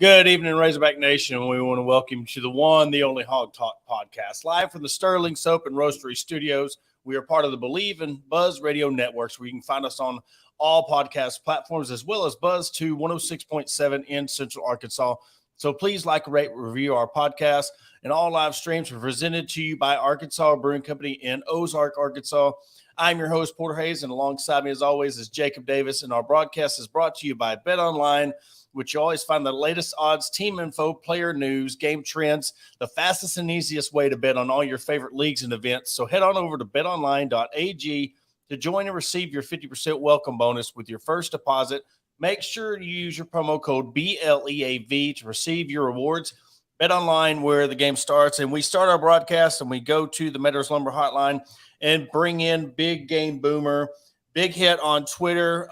Good evening, Razorback Nation. We want to welcome you to the one, the only Hawg Talk podcast, live from the Sterling Soap and Roastery Studios. We are part of the Believe and Buzz Radio networks, where you can find us on all podcast platforms, as well as Buzz 2 106.7 in Central Arkansas. So please like, rate, review our podcast. And all live streams are presented to you by Arkansas Brewing Company in Ozark, Arkansas. I'm your host, Porter Hayes, and alongside me, as always, is Jacob Davis. And our broadcast is brought to you by Bet Online, which you always find the latest odds, team info, player news, game trends, the fastest and easiest way to bet on all your favorite leagues and events. So head on over to betonline.ag to join and receive your 50% welcome bonus with your first deposit. Make sure you use your promo code BLEAV to receive your rewards. Bet Online, where the game starts. And we start our broadcast and we go to the Meadows Lumber Hotline and bring in Big Game Boomer. Big hit on Twitter.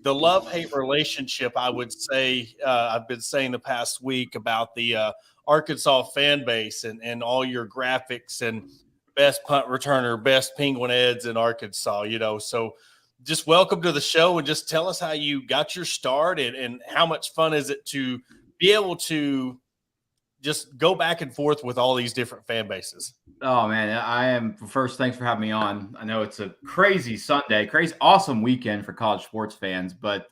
The love-hate relationship, I would say, I've been saying the past week about the Arkansas fan base and all your graphics and best punt returner, best Penguin Eds in Arkansas, you know. So just welcome to the show and just tell us how you got your start and how much fun is it to be able to just go back and forth with all these different fan bases. Oh man, first, thanks for having me on. I know it's a crazy Sunday, crazy, awesome weekend for college sports fans, but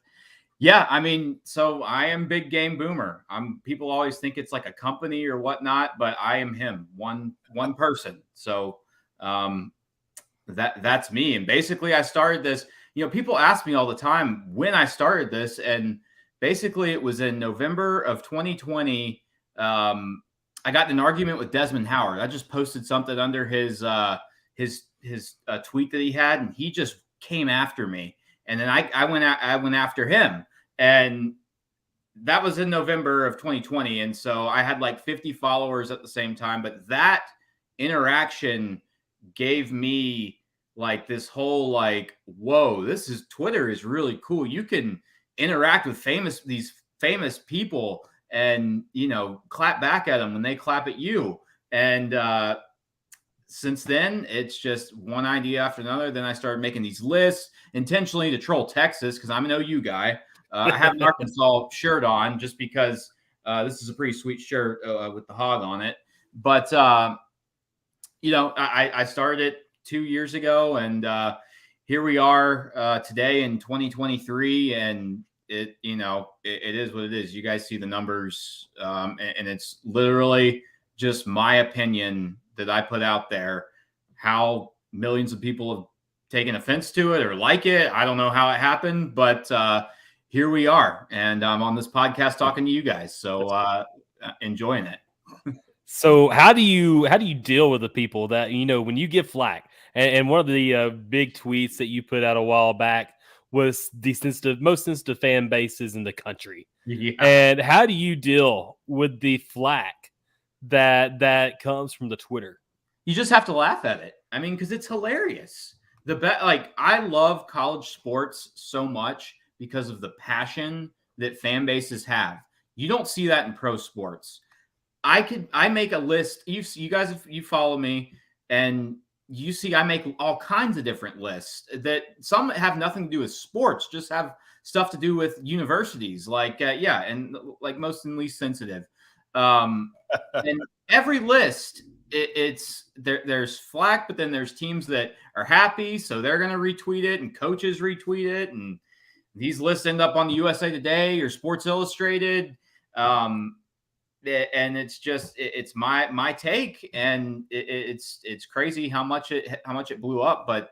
yeah, I mean, so I am Big Game Boomer. People always think it's like a company or whatnot, but I am him, one person. So that's me. And basically I started this, people ask me all the time when I started this, and basically it was in November of 2020. I got in an argument with Desmond Howard. I just posted something under his tweet that he had, and he just came after me. And then I went after him, and that was in November of 2020. And so I had like 50 followers at the same time. But that interaction gave me like this whole like, whoa, Twitter is really cool. You can interact with these famous people and, clap back at them when they clap at you. And since then, it's just one idea after another. Then I started making these lists intentionally to troll Texas because I'm an OU guy. I have an Arkansas shirt on just because this is a pretty sweet shirt with the hog on it. But, I started it 2 years ago, and here we are today in 2023, and it is what it is. You guys see the numbers, and it's literally just my opinion that I put out there. How millions of people have taken offense to it or like it, I don't know how it happened, but here we are, and I'm on this podcast talking to you guys, so enjoying it. So how do you deal with the people that, when you get flack, and one of the big tweets that you put out a while back was the most sensitive fan bases in the country. Yeah. And how do you deal with the flack that comes from the Twitter? You just have to laugh at it. I mean, because it's hilarious. I love college sports so much because of the passion that fan bases have. You don't see that in pro sports. I make a list. You guys, if you follow me, and you see I make all kinds of different lists that some have nothing to do with sports, just have stuff to do with universities, and like most and least sensitive. And every list, there's flack, but then there's teams that are happy, so they're going to retweet it, and coaches retweet it, and these lists end up on the USA Today or Sports Illustrated. And it's my take, and it's crazy how much it blew up. But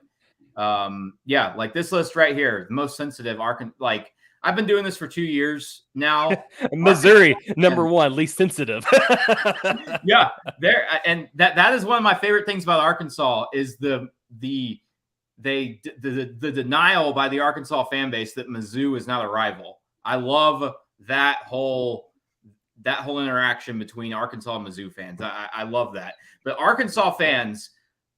Yeah, like this list right here, the most sensitive like I've been doing this for 2 years now. Missouri, number one, least sensitive. Yeah, there, and that is one of my favorite things about Arkansas is the denial by the Arkansas fan base that Mizzou is not a rival. I love that whole interaction between Arkansas and Mizzou fans. I love that. But Arkansas fans,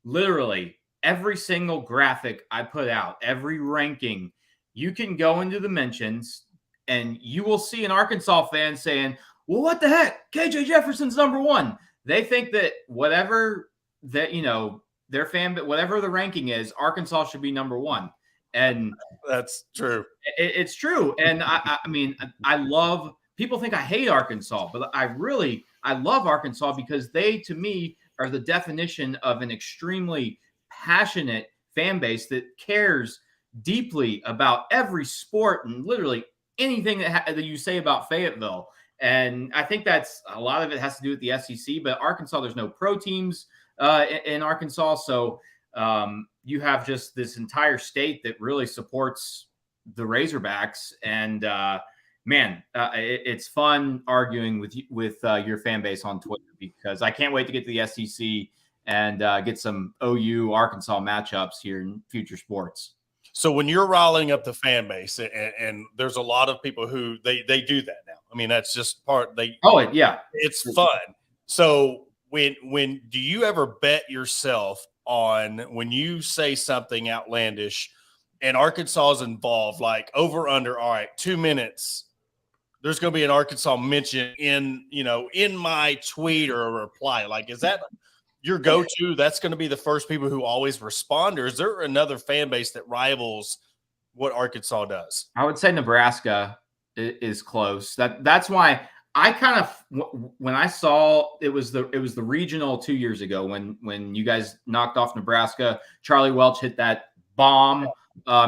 literally every single graphic I put out, every ranking, you can go into the mentions and you will see an Arkansas fan saying, well, what the heck? KJ Jefferson's number one. They think that whatever that, their fan, but whatever the ranking is, Arkansas should be number one. And that's true. It's true. And I mean, I love, people think I hate Arkansas, but I love Arkansas because they, to me, are the definition of an extremely passionate fan base that cares deeply about every sport and literally anything that you say about Fayetteville. And I think that's a lot of it has to do with the SEC, but Arkansas, there's no pro teams in Arkansas. So you have just this entire state that really supports the Razorbacks. And it's fun arguing with your fan base on Twitter because I can't wait to get to the SEC and get some OU Arkansas matchups here in future sports. So when you're riling up the fan base, and there's a lot of people who they do that now. I mean, that's just part. It's fun. So when do you ever bet yourself on when you say something outlandish and Arkansas is involved, like over under? All right, 2 minutes. There's going to be an Arkansas mention in my tweet or a reply. Like, is that your go-to? That's going to be the first people who always respond, or is there another fan base that rivals what Arkansas does? I would say Nebraska is close. That's why I kind of, when I saw it was the regional 2 years ago when you guys knocked off Nebraska, Charlie Welch hit that bomb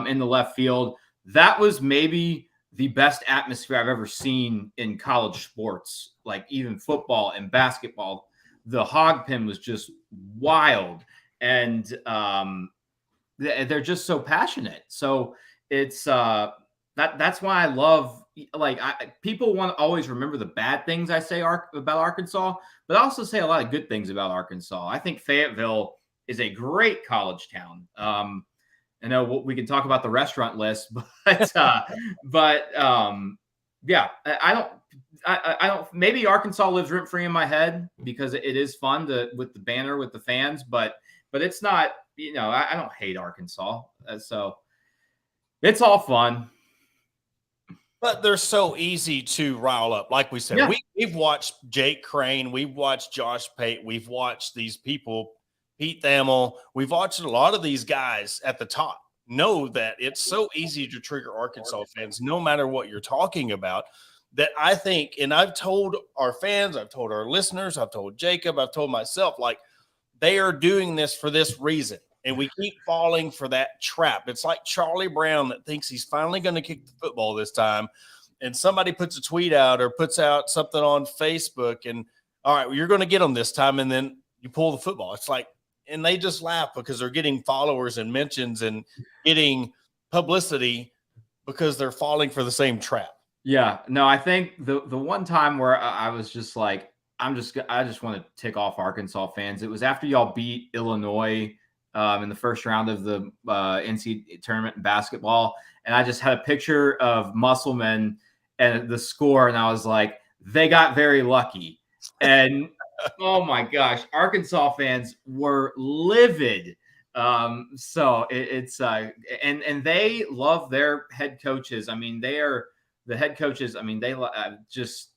in the left field. That was maybe the best atmosphere I've ever seen in college sports, like even football and basketball. The Hawg pin was just wild, and they're just so passionate. So it's that's why I love, like, people want to always remember the bad things I say about Arkansas, but I also say a lot of good things about Arkansas. I think Fayetteville is a great college town. I know we can talk about the restaurant list, but yeah, I don't. Maybe Arkansas lives rent free in my head because it is fun with the banner with the fans, but it's not. I don't hate Arkansas, so it's all fun. But they're so easy to rile up. Like we said, we've watched Jake Crane, we've watched Josh Pate, we've watched these people, Pete Thamel. We've watched a lot of these guys at the top. Know that it's so easy to trigger Arkansas fans, no matter what you're talking about. That I think, and I've told our fans, I've told our listeners, I've told Jacob, I've told myself, like, they are doing this for this reason. And we keep falling for that trap. It's like Charlie Brown that thinks he's finally going to kick the football this time. And somebody puts a tweet out or puts out something on Facebook and, all right, well, you're going to get them this time. And then you pull the football. It's like, and they just laugh because they're getting followers and mentions and getting publicity because they're falling for the same trap. Yeah, no, I think the one time where I was just like, I just want to tick off Arkansas fans. It was after y'all beat Illinois in the first round of the NCAA tournament in basketball. And I just had a picture of Musselman and the score. And I was like, they got very lucky. And oh my gosh, Arkansas fans were livid. So it's and they love their head coaches. I mean, they are the head coaches. I mean, they just,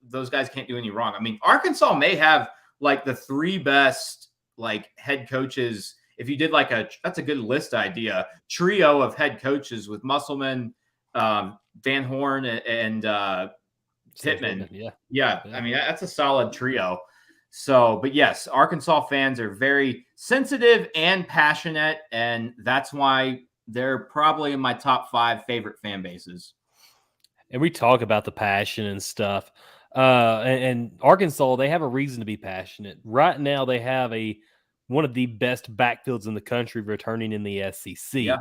those guys can't do any wrong. I mean, Arkansas may have like the three best like head coaches. If you did like that's a good list idea, trio of head coaches with Musselman, Van Horn, and Pittman. Yeah. I mean, that's a solid trio. So, but yes, Arkansas fans are very sensitive and passionate, and that's why they're probably in my top 5 favorite fan bases. And we talk about the passion and stuff. And Arkansas, they have a reason to be passionate. Right now, they have a one of the best backfields in the country returning in the SEC. Yeah.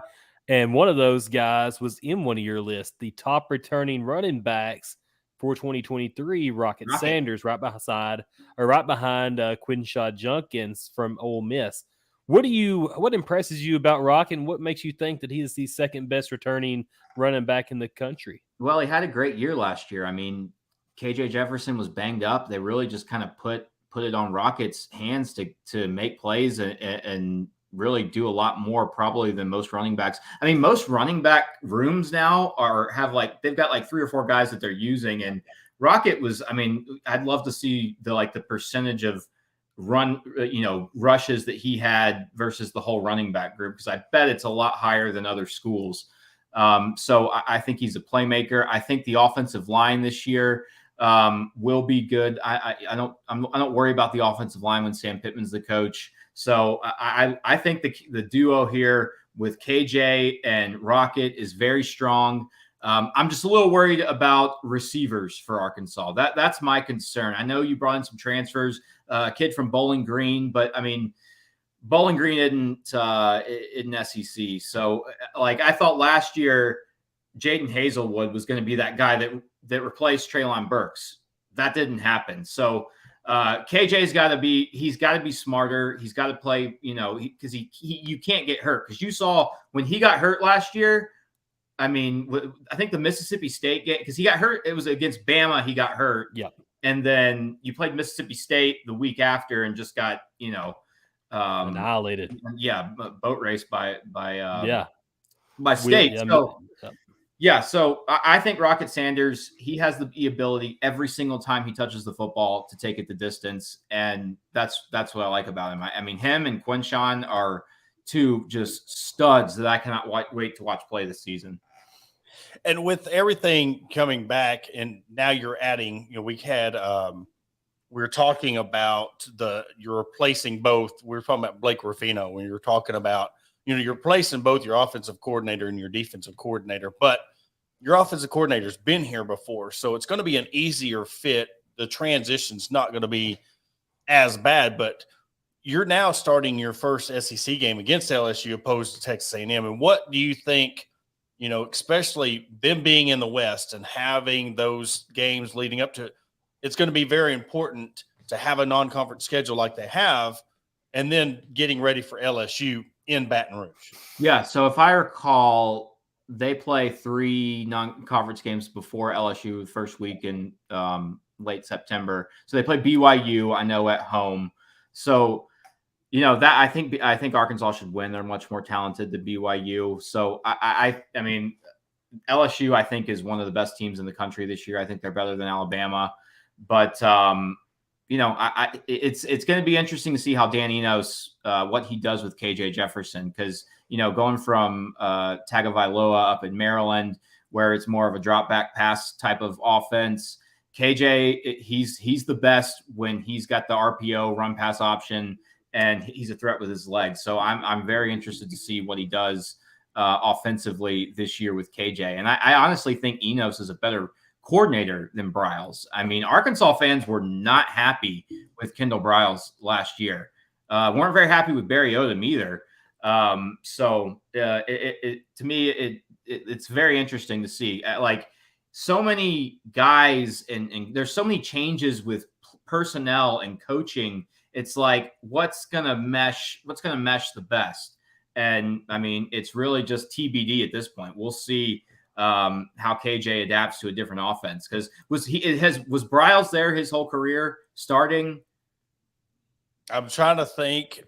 And one of those guys was in one of your lists, the top returning running backs for 2023, Rocket Sanders, right behind Quinshaw Junkins from Ole Miss. What impresses you about Rocket, and what makes you think that he is the second best returning running back in the country? Well, he had a great year last year. I mean, KJ Jefferson was banged up. They really just kind of put it on Rocket's hands to make plays and really do a lot more probably than most running backs. I mean, most running back rooms now they've got like 3 or 4 guys that they're using. And Rocket was, I mean, I'd love to see the percentage of rushes that he had versus the whole running back group, because I bet it's a lot higher than other schools. So I think he's a playmaker. I think the offensive line this year will be good. I don't worry about the offensive line when Sam Pittman's the coach. So I think the duo here with KJ and Rocket is very strong. I'm just a little worried about receivers for Arkansas. That's my concern. I know you brought in some transfers, a kid from Bowling Green, but I mean, Bowling Green isn't SEC. So I thought last year Jaden Hazelwood was going to be that guy that replaced Treylon Burks. That didn't happen. So KJ's got to be smarter. He's got to play, because you can't get hurt. Because you saw when he got hurt last year. I mean, I think the Mississippi State game, because he got hurt. It was against Bama. He got hurt. Yeah. And then you played Mississippi State the week after and just got, annihilated. Yeah. Boat race by State. So I think Rocket Sanders, he has the ability every single time he touches the football to take it the distance. And that's what I like about him. I mean, him and Quinshawn are 2 just studs that I cannot wait to watch play this season. And with everything coming back, and now you're adding, we're talking about you're replacing both. We're talking about Blake Ruffino when you're talking about, you're replacing both your offensive coordinator and your defensive coordinator, but your offensive coordinator's been here before. So it's going to be an easier fit. The transition's not going to be as bad, but you're now starting your first SEC game against LSU opposed to Texas A&M. And what do you think, especially them being in the West and having those games leading up to it, it's going to be very important to have a non-conference schedule like they have, and then getting ready for LSU in Baton Rouge. Yeah. So if I recall, they play 3 non-conference games before LSU the first week in late September. So they play BYU, I know, at home. So, that I think Arkansas should win. They're much more talented than BYU. So I mean, LSU, I think, is one of the best teams in the country this year. I think they're better than Alabama. But it's going to be interesting to see how Dan Enos, what he does with KJ Jefferson, because going from Tagovailoa up in Maryland, where it's more of a drop back pass type of offense, KJ he's the best when he's got the RPO run pass option, and he's a threat with his legs. So I'm very interested to see what he does offensively this year with KJ, and I honestly think Enos is a better coordinator than Briles. I mean, Arkansas fans were not happy with Kendall Briles last year. Weren't very happy with Barry Odom either. To me, it's very interesting to see so many guys and there's so many changes with personnel and coaching. It's like, what's going to mesh the best? And I mean, it's really just TBD at this point. We'll see how KJ adapts to a different offense, because was Briles there his whole career starting? I'm trying to think.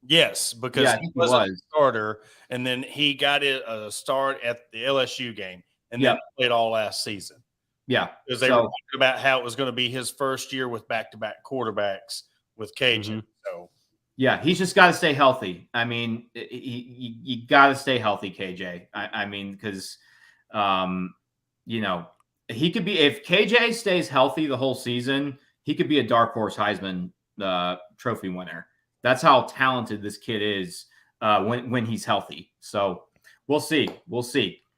Yes, because he was a starter, and then he got a start at the LSU game, and then played all last season. Yeah, because they were talking about how it was going to be his first year with back-to-back quarterbacks with KJ. Mm-hmm. So. Yeah, he's just got to stay healthy. I mean, you got to stay healthy, KJ. I mean, because, he could be, if KJ stays healthy the whole season, he could be a dark horse Heisman trophy winner. That's how talented this kid is when he's healthy. So we'll see.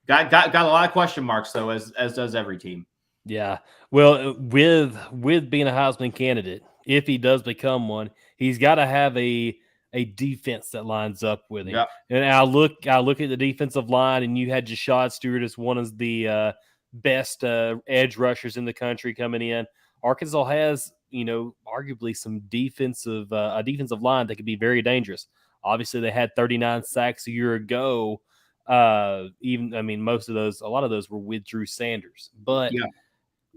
Got a lot of question marks though, as does every team. Yeah. Well, with being a Heisman candidate, if he does become one, he's got to have a a defense that lines up with him. Yep. And I look at the defensive line, and you had Jashad Stewart as one of the best edge rushers in the country coming in. Arkansas has, arguably some a defensive line that could be very dangerous. Obviously, they had 39 sacks a year ago. A lot of those were with Drew Sanders. But Yeah.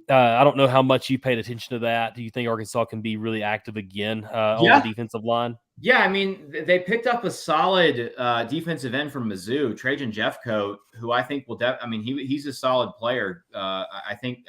I don't know how much you paid attention to that. Do you think Arkansas can be really active again on the defensive line? Yeah, I mean, they picked up a solid defensive end from Mizzou, Trajan Jeffcoat, who I think will he's a solid player. I think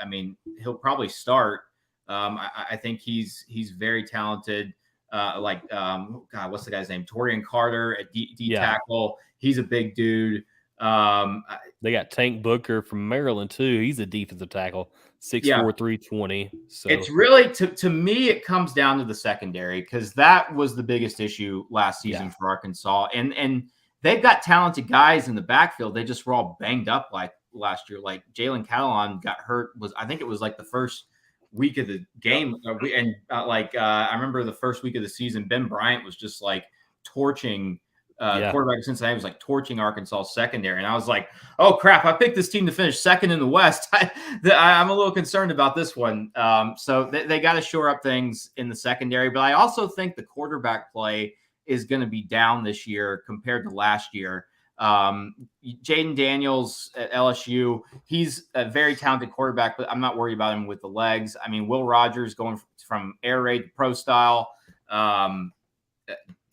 he'll probably start. I think he's very talented. What's the guy's name? Torian Carter at D tackle. He's a big dude. They got Tank Booker from Maryland too. He's a defensive tackle, 6'4", 320. So it's really to me, it comes down to the secondary, because that was the biggest issue last season for Arkansas. And they've got talented guys in the backfield. They just were all banged up like last year. Like Jalen Catalon got hurt. I think it was like the first week of the game, I remember the first week of the season, Ben Bryant was just like torching. Quarterback of Cincinnati was like torching Arkansas secondary, and I was like, "Oh crap! I picked this team to finish second in the West. I'm a little concerned about this one." So they got to shore up things in the secondary, but I also think the quarterback play is going to be down this year compared to last year. Jaden Daniels at LSU, he's a very talented quarterback, but I'm not worried about him with the legs. I mean, Will Rogers going from air raid to pro style.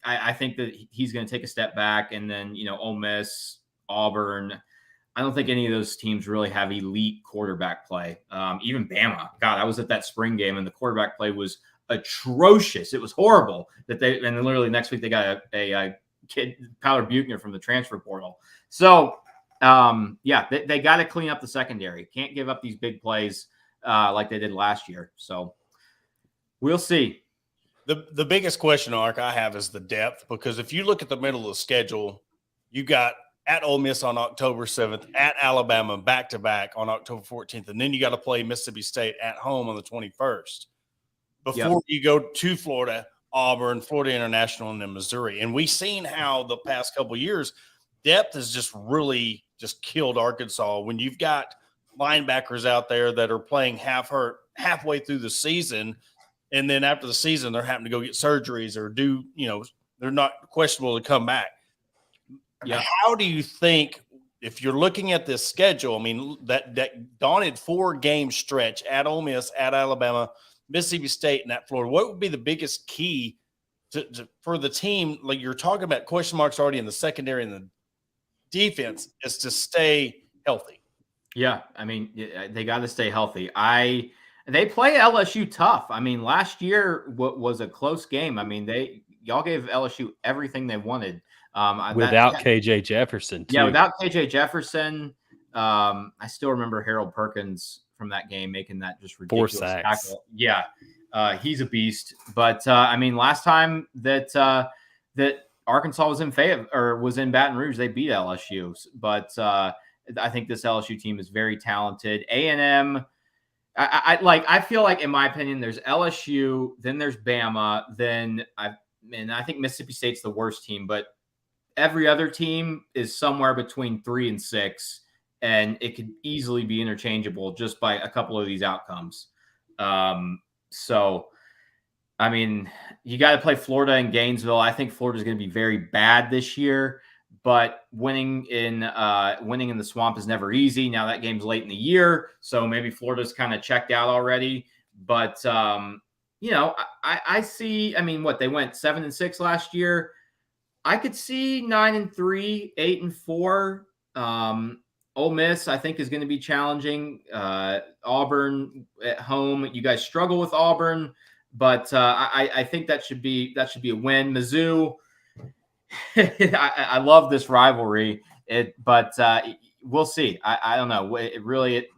I think that he's going to take a step back, and then, Ole Miss, Auburn. I don't think any of those teams really have elite quarterback play. Even Bama. God, I was at that spring game, and the quarterback play was atrocious. It was horrible. And then literally next week they got a kid, Tyler Buchner, from the transfer portal. So, they got to clean up the secondary. Can't give up these big plays like they did last year. So we'll see. The biggest question mark I have is the depth, because if you look at the middle of the schedule, you got at Ole Miss on October 7th, at Alabama back-to-back on October 14th, and then you got to play Mississippi State at home on the 21st before you go to Florida, Auburn, Florida International, and then Missouri. And we've seen how the past couple of years depth has just really just killed Arkansas when you've got linebackers out there that are playing half hurt halfway through the season. And then after the season, they're having to go get surgeries or they're not questionable to come back. Yeah. How do you think, if you're looking at this schedule, I mean, that daunted 4-game stretch at Ole Miss, at Alabama, Mississippi State, and at Florida, what would be the biggest key for the team? Like you're talking about question marks already in the secondary and the defense, is to stay healthy. Yeah. I mean, they got to stay healthy. They play LSU tough. I mean, last year was a close game. I mean, y'all gave LSU everything they wanted. Without KJ Jefferson, too. Yeah, without KJ Jefferson. I still remember Harold Perkins from that game making that just ridiculous 4 sacks. tackle. Yeah, he's a beast. But I mean, last time that Arkansas was in Fayetteville or was in Baton Rouge, they beat LSU. But I think this LSU team is very talented. A&M. I feel like, in my opinion, there's LSU, then there's Bama, then I think Mississippi State's the worst team, but every other team is somewhere between 3 and 6, and it could easily be interchangeable just by a couple of these outcomes. So, I mean, you got to play Florida and Gainesville. I think Florida's going to be very bad this year. But winning in the Swamp is never easy. Now that game's late in the year, so maybe Florida's kind of checked out already. But I see. I mean, what, they went 7-6 last year. I could see 9-3, 8-4. Ole Miss, I think, is going to be challenging. Auburn at home, you guys struggle with Auburn, but I think that should be a win. Mizzou. I love this rivalry, but we'll see. I don't know.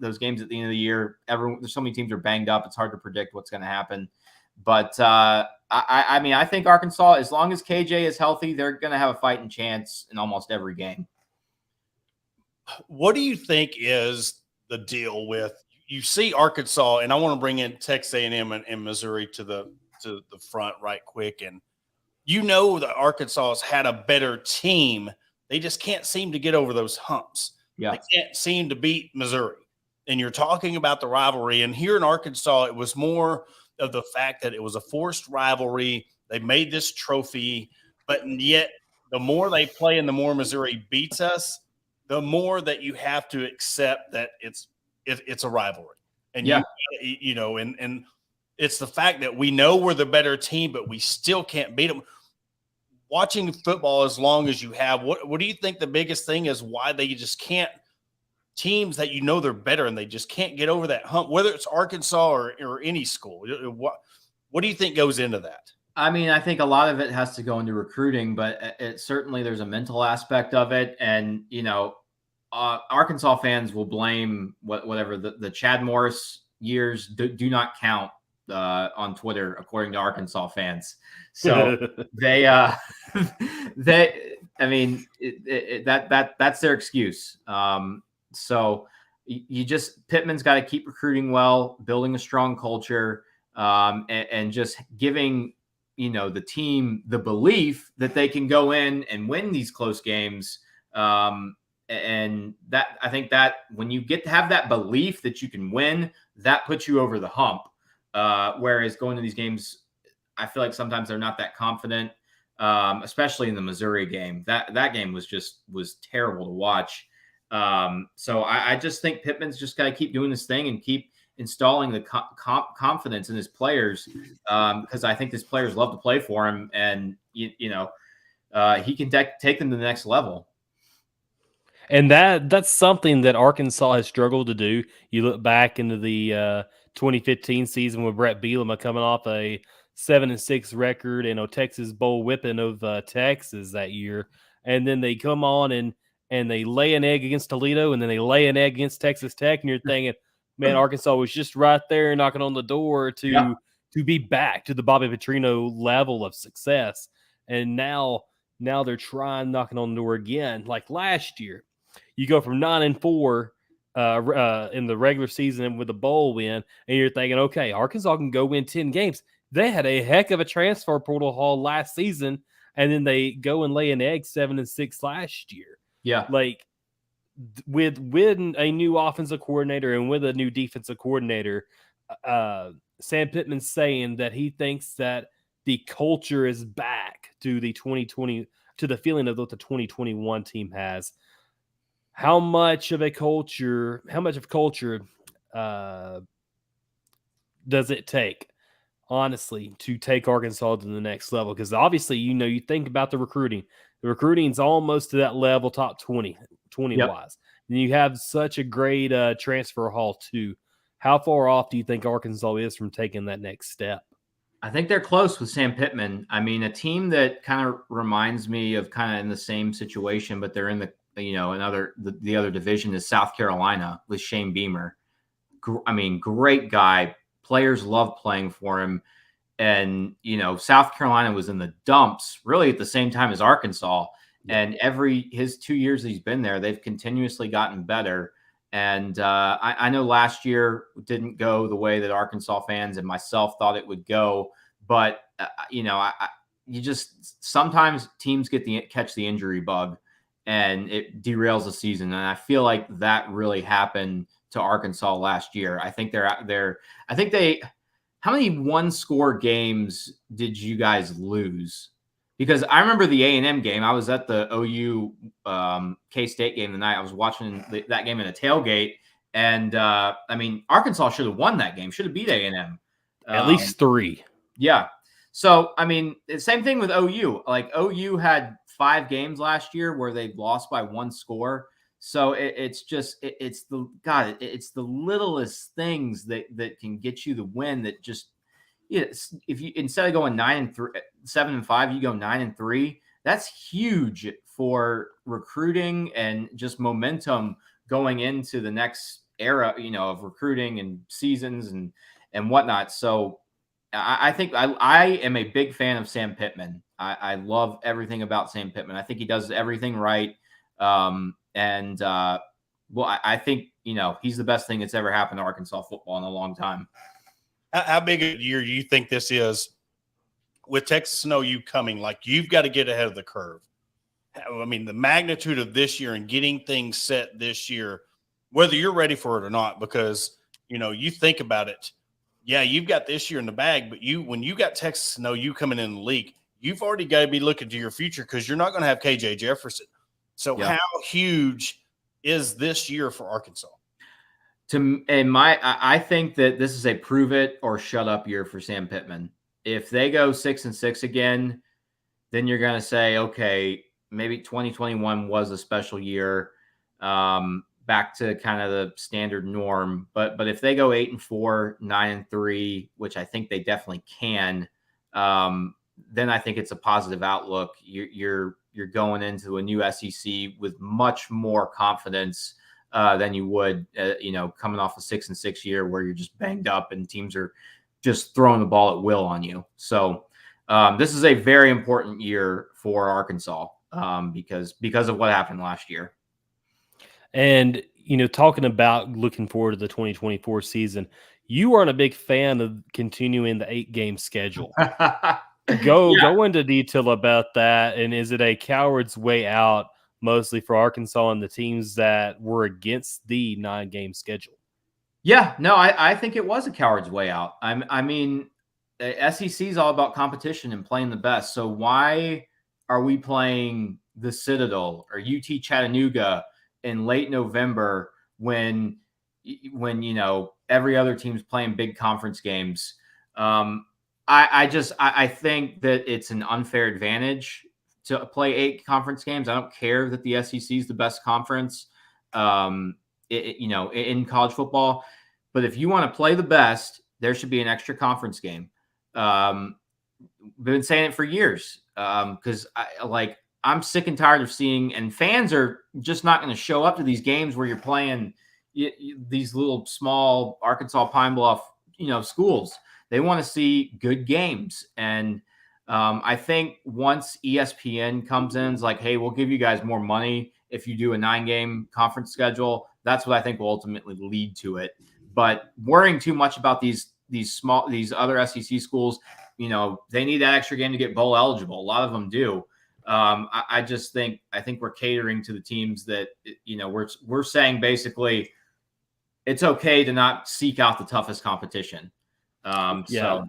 Those games at the end of the year, there's so many teams are banged up. It's hard to predict what's going to happen. But I mean, I think Arkansas, as long as KJ is healthy, they're going to have a fighting chance in almost every game. What do you think is the deal with, you see Arkansas, and I want to bring in Texas A&M and Missouri to the front right quick. And you know that Arkansas has had a better team. They just can't seem to get over those humps. Yeah. They can't seem to beat Missouri. And you're talking about the rivalry. And here in Arkansas, it was more of the fact that it was a forced rivalry. They made this trophy, but yet the more they play and the more Missouri beats us, the more that you have to accept that it's a rivalry. And you know, and it's the fact that we know we're the better team, but we still can't beat them. Watching football as long as you have, what do you think the biggest thing is why they just can't, teams that you know they're better and they just can't get over that hump, whether it's Arkansas or any school? What do you think goes into that? I mean, I think a lot of it has to go into recruiting, but it certainly there's a mental aspect of it. And, you know, Arkansas fans will blame whatever the Chad Morris years do not count on Twitter, according to Arkansas fans. So that's their excuse. So you just, Pittman's got to keep recruiting well, building a strong culture, and just giving, you know, the team the belief that they can go in and win these close games. And that, I think that when you get to have that belief that you can win, that puts you over the hump. Whereas going to these games, I feel like sometimes they're not that confident, especially in the Missouri game. That game was terrible to watch. So I just think Pittman's just got to keep doing this thing and keep installing the confidence in his players, because I think his players love to play for him, and you know, he can take them to the next level. And that's something that Arkansas has struggled to do. You look back into the 2015 season with Brett Bielema coming off a 7-6 record and a Texas Bowl whipping of Texas that year, and then they come on and they lay an egg against Toledo, and then they lay an egg against Texas Tech, and you're thinking, man, Arkansas was just right there knocking on the door to be back to the Bobby Petrino level of success, and now they're knocking on the door again. Like last year, you go from 9-4 in the regular season with a bowl win, and you're thinking, okay, Arkansas can go win 10 games. They had a heck of a transfer portal haul last season, and then they go and lay an egg 7-6 last year. Yeah, like with a new offensive coordinator and with a new defensive coordinator, Sam Pittman's saying that he thinks that the culture is back to the 2020, to the feeling of what the 2021 team has. How much of culture does it take, honestly, to take Arkansas to the next level? Because obviously, you know, you think about the recruiting. The recruiting's almost to that level, top 20 wise. And you have such a great transfer haul too. How far off do you think Arkansas is from taking that next step? I think they're close with Sam Pittman. I mean, a team that kind of reminds me of kind of in the same situation, but they're in the, you know, the other division is South Carolina with Shane Beamer. I mean, great guy. Players love playing for him. And, you know, South Carolina was in the dumps really at the same time as Arkansas. And his 2 years that he's been there, they've continuously gotten better. And I know last year didn't go the way that Arkansas fans and myself thought it would go. But, you know, you just sometimes teams catch the injury bug and it derails the season. And I feel like that really happened to Arkansas last year. I think how many one-score games did you guys lose? Because I remember the A&M game. I was at the OU K-State game the night. I was watching that game in a tailgate. And, I mean, Arkansas should have won that game, should have beat A&M. At least 3. Yeah. So, I mean, same thing with OU. Like, OU had 5 games last year where they lost by 1 score. So it's the littlest things that can get you the win that just, if you, instead of going 7-5, you go 9-3, that's huge for recruiting and just momentum going into the next era, you know, of recruiting and seasons and whatnot. So I think I am a big fan of Sam Pittman. I love everything about Sam Pittman. I think he does everything right. I think, you know, he's the best thing that's ever happened to Arkansas football in a long time. How big a year do you think this is with Texas and OU coming, like you've got to get ahead of the curve. I mean, the magnitude of this year and getting things set this year, whether you're ready for it or not, because, you think about it. Yeah, you've got this year in the bag, but when you got Texas and OU coming in the league, you've already got to be looking to your future because you're not going to have KJ Jefferson. So how huge is this year for Arkansas? I think that this is a prove it or shut up year for Sam Pittman. If they go 6-6 again, then you're going to say, okay, maybe 2021 was a special year, back to kind of the standard norm. But if they go 8-4, 9-3, which I think they definitely can, then I think it's a positive outlook. You're going into a new SEC with much more confidence than you would, coming off a 6-6 year where you're just banged up and teams are just throwing the ball at will on you. So this is a very important year for Arkansas because of what happened last year. And, talking about looking forward to the 2024 season, you aren't a big fan of continuing the 8-game schedule. Go into detail about that. And is it a coward's way out mostly for Arkansas and the teams that were against the 9-game schedule? Yeah, no, I think it was a coward's way out. I mean, SEC is all about competition and playing the best. So why are we playing the Citadel or UT Chattanooga in late November when every other team's playing big conference games? I think that it's an unfair advantage to play 8 conference games. I don't care that the SEC is the best conference, in college football. But if you want to play the best, there should be an extra conference game. Been saying it for years because I'm sick and tired of seeing, and fans are just not going to show up to these games where you're playing these little small Arkansas Pine Bluff, schools. They want to see good games. And I think once ESPN comes in, it's like, hey, we'll give you guys more money if you do a 9-game conference schedule. That's what I think will ultimately lead to it. But worrying too much about these other SEC schools, they need that extra game to get bowl eligible. A lot of them do. I think we're catering to the teams that, we're saying basically it's okay to not seek out the toughest competition. So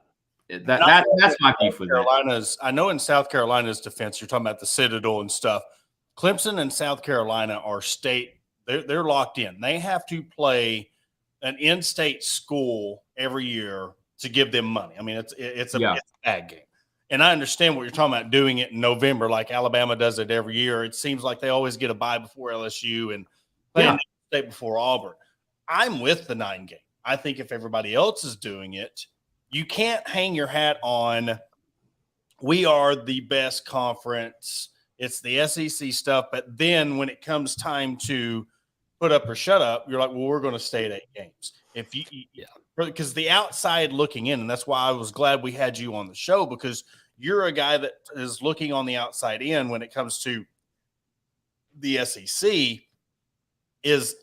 that's my beef with it. I know in South Carolina's defense, you're talking about the Citadel and stuff. Clemson and South Carolina are state. They're locked in. They have to play an in-state school every year to give them money. I mean, it's a bad game. And I understand what you're talking about, doing it in November, like Alabama does it every year. It seems like they always get a bye before LSU and play in state before Auburn. I'm with the 9 game. I think if everybody else is doing it, you can't hang your hat on, we are the best conference. It's the SEC stuff. But then when it comes time to put up or shut up, you're like, well, we're going to stay at 8 games. Because the outside looking in, and that's why I was glad we had you on the show, because you're a guy that is looking on the outside in when it comes to the SEC, is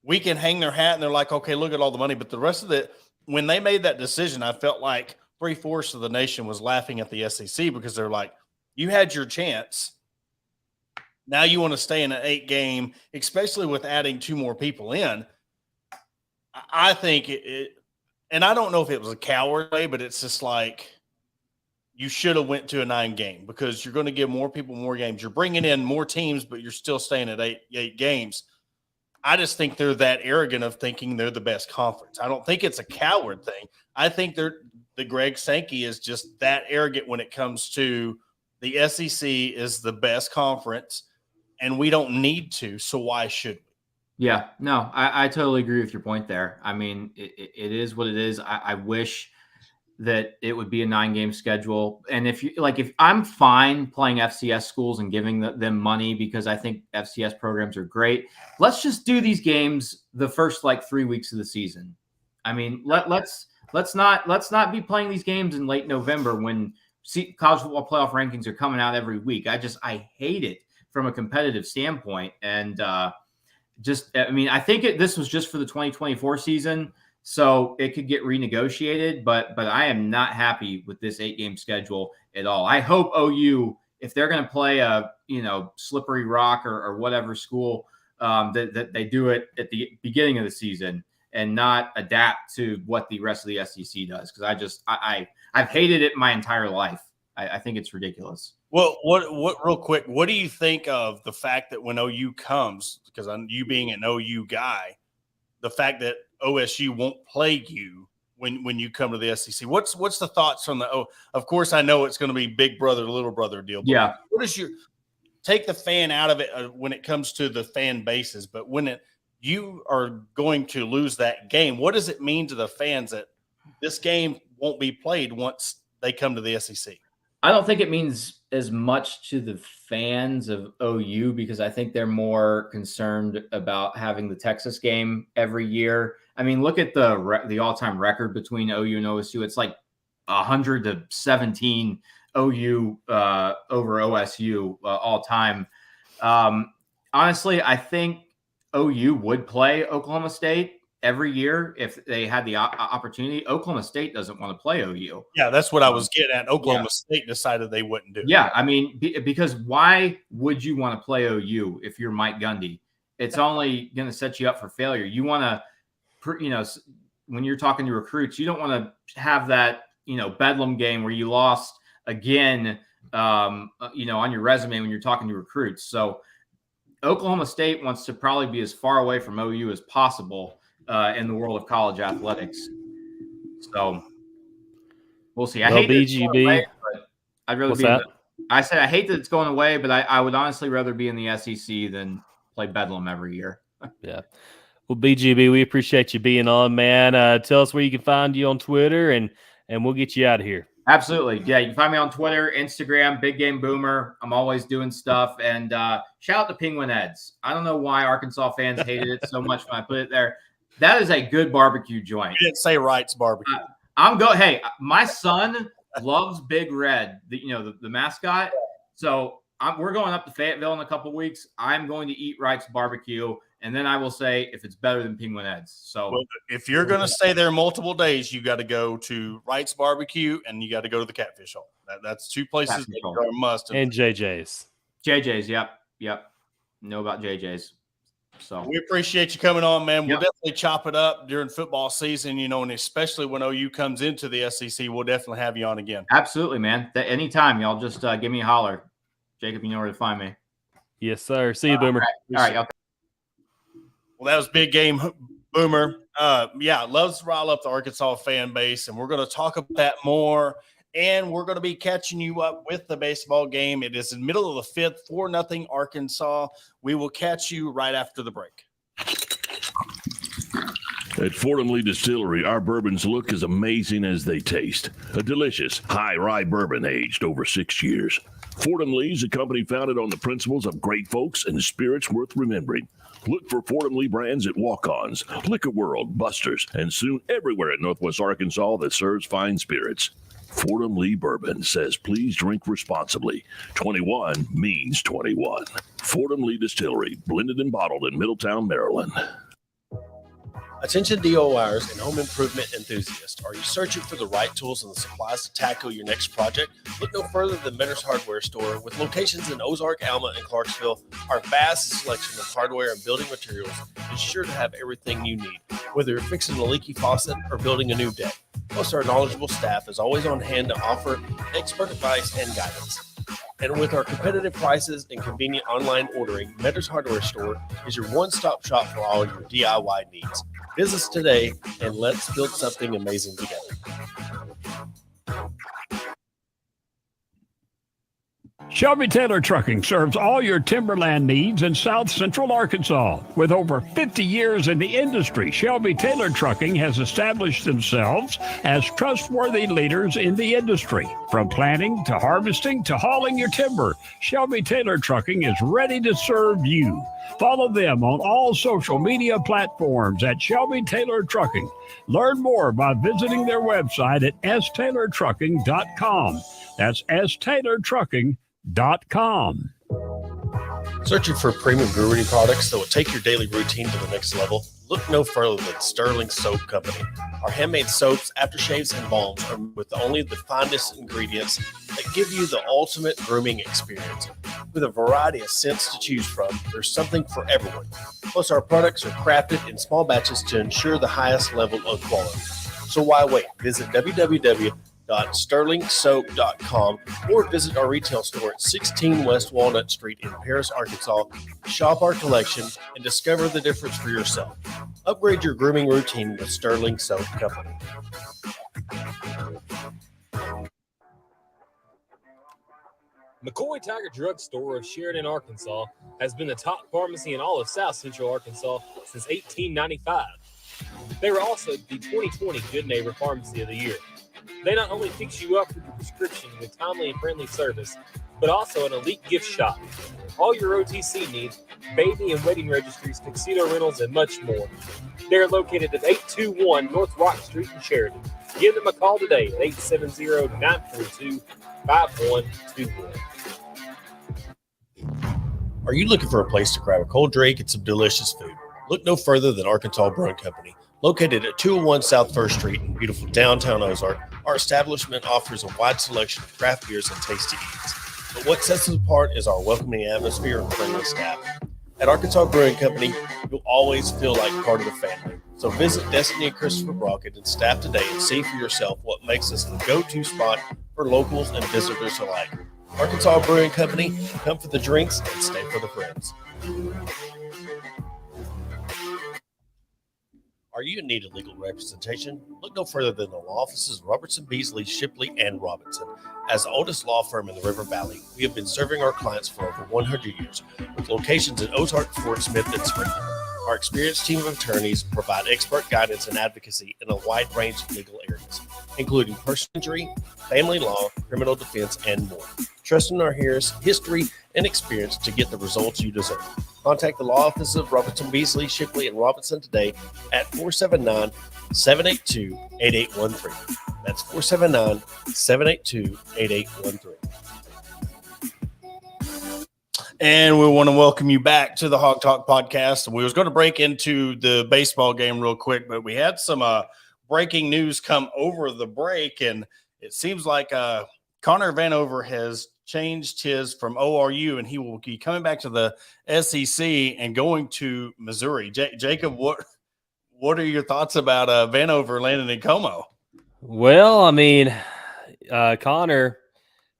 we can hang their hat and they're like, okay, look at all the money. But the rest of it, when they made that decision, I felt like 3/4 of the nation was laughing at the SEC because they're like, you had your chance. Now you want to stay in an 8 game, especially with adding 2 more people in. I think and I don't know if it was a coward way, but it's just like you should have went to a 9 game because you're going to give more people more games. You're bringing in more teams, but you're still staying at 8 games. I just think they're that arrogant of thinking they're the best conference. I don't think it's a coward thing. I think the Greg Sankey is just that arrogant when it comes to the SEC is the best conference, and we don't need to, so why should we? Yeah, no, I totally agree with your point there. I mean, it is what it is. I wish that it would be a 9 game schedule. And if I'm fine playing FCS schools and giving them money because I think FCS programs are great. Let's just do these games the first 3 weeks of the season. I mean, let's not be playing these games in late November when college football playoff rankings are coming out every week. I hate it from a competitive standpoint. And I think this was just for the 2024 season. So it could get renegotiated, but I am not happy with this 8-game schedule at all. I hope OU, if they're going to play a, Slippery Rock or whatever school, that they do it at the beginning of the season and not adapt to what the rest of the SEC does. Because I've hated it my entire life. I think it's ridiculous. Well, what real quick, what do you think of the fact that when OU comes, because you being an OU guy, the fact that OSU won't play you when you come to the SEC? What's the thoughts from of course, I know it's going to be big brother, little brother deal. But yeah. What is take the fan out of it when it comes to the fan bases, but when you are going to lose that game, what does it mean to the fans that this game won't be played once they come to the SEC? I don't think it means as much to the fans of OU because I think they're more concerned about having the Texas game every year. I mean, look at the all-time record between OU and OSU. It's like 100-17 OU over OSU all time. Honestly, I think OU would play Oklahoma State every year if they had the opportunity. Oklahoma State doesn't want to play OU. Yeah, that's what I was getting at. Oklahoma State decided they wouldn't do it. Yeah, I mean, because why would you want to play OU if you're Mike Gundy? It's only going to set you up for failure. You want to, when you're talking to recruits, you don't want to have that, bedlam game where you lost again, on your resume when you're talking to recruits. So Oklahoma State wants to probably be as far away from OU as possible in the world of college athletics. So we'll see. I hate BGB. Away, but I'd rather be. I said I hate that it's going away, but I would honestly rather be in the SEC than play Bedlam every year. Yeah. Well, BGB, we appreciate you being on, man. Tell us where you can find you on Twitter, and we'll get you out of here. Absolutely. Yeah, you can find me on Twitter, Instagram, Big Game Boomer. I'm always doing stuff. And shout out to Penguin Eds. I don't know why Arkansas fans hated it so much when I put it there. That is a good barbecue joint. You didn't say Wright's Barbecue. Hey, my son loves Big Red, the mascot. So we're going up to Fayetteville in a couple weeks. I'm going to eat Wright's Barbecue, and then I will say if it's better than Penguin Eds. So if you're going to stay there multiple days, you got to go to Wright's Barbecue, and you got to go to the Catfish Hole. That's two places that are a must. And JJ's. JJ's, yep. Know about JJ's. So we appreciate you coming on, man. We'll definitely chop it up during football season, and especially when OU comes into the SEC, we'll definitely have you on again. Absolutely, man. Anytime, y'all just give me a holler. Jacob, you know where to find me. Yes, sir. See you, Boomer. All right. Okay. Well, that was Big Game Boomer. Loves to rile up the Arkansas fan base, and we're going to talk about that more. And we're going to be catching you up with the baseball game. It is in the middle of the fifth, 4-0 Arkansas. We will catch you right after the break. At Fordham Lee Distillery, our bourbons look as amazing as they taste. A delicious, high rye bourbon aged over 6 years. Fordham Lee is a company founded on the principles of great folks and spirits worth remembering. Look for Fordham Lee brands at Walk-Ons, Liquor World, Buster's, and soon everywhere in Northwest Arkansas that serves fine spirits. Fordham Lee Bourbon says, please drink responsibly. 21 means 21. Fordham Lee Distillery, blended and bottled in Middletown, Maryland. Attention DIYers and home improvement enthusiasts. Are you searching for the right tools and the supplies to tackle your next project? Look no further than Mentor's Hardware Store. With locations in Ozark, Alma, and Clarksville, our vast selection of hardware and building materials is sure to have everything you need, whether you're fixing a leaky faucet or building a new deck. Plus, our knowledgeable staff is always on hand to offer expert advice and guidance. And with our competitive prices and convenient online ordering, Mentor's Hardware Store is your one-stop shop for all your DIY needs. Visit us today and let's build something amazing together. Shelby Taylor Trucking serves all your timberland needs in South Central Arkansas. With over 50 years in the industry, Shelby Taylor Trucking has established themselves as trustworthy leaders in the industry. From planting to harvesting to hauling your timber, Shelby Taylor Trucking is ready to serve you. Follow them on all social media platforms at Shelby Taylor Trucking. Learn more by visiting their website at staylortrucking.com. That's staylortrucking.com. Searching for premium brewery products that will take your daily routine to the next level? Look no further than Sterling Soap Company. Our handmade soaps, aftershaves, and balms are with only the finest ingredients that give you the ultimate grooming experience. With a variety of scents to choose from, there's something for everyone. Plus, our products are crafted in small batches to ensure the highest level of quality. So why wait? Visit www.sterlingsoap.com or visit our retail store at 16 West Walnut Street in Paris, Arkansas. Shop our collection and discover the difference for yourself. Upgrade your grooming routine with Sterling Soap Company. McCoy Tiger Drug Store of Sheridan, Arkansas has been the top pharmacy in all of South Central Arkansas since 1895. They were also the 2020 Good Neighbor Pharmacy of the Year. They not only fix you up with your prescription with timely and friendly service, but also an elite gift shop. All your OTC needs, baby and wedding registries, tuxedo rentals, and much more. They're located at 821 North Rock Street in Sheridan. Give them a call today at 870-942-5121. Are you looking for a place to grab a cold drink and some delicious food? Look no further than Arkansas Brewing Company. Located at 201 South 1st Street in beautiful downtown Ozark, our establishment offers a wide selection of craft beers and tasty eats. But what sets us apart is our welcoming atmosphere and friendly staff. At Arkansas Brewing Company, you'll always feel like part of the family. So visit Destiny and Christopher Brockett and staff today and see for yourself what makes us the go-to spot for locals and visitors alike. Arkansas Brewing Company, come for the drinks and stay for the friends. Are you in need of legal representation? Look no further than the law offices of Robertson, Beasley, Shipley, and Robinson. As the oldest law firm in the River Valley, we have been serving our clients for over 100 years, with locations in Ozark, Fort Smith, and Springfield. Our experienced team of attorneys provide expert guidance and advocacy in a wide range of legal areas, including personal injury, family law, criminal defense, and more. Trust in our history and experience to get the results you deserve. Contact the law office of Robertson, Beasley, Shipley, and Robinson today at 479-782-8813. That's 479-782-8813. And we want to welcome you back to the Hawg Talk podcast. We was going to break into the baseball game real quick, but we had some breaking news come over the break, and it seems like Connor Vanover has changed his from ORU, and he will be coming back to the SEC and going to Missouri. Jacob, what are your thoughts about Vanover landing in Como? Well, I mean, Connor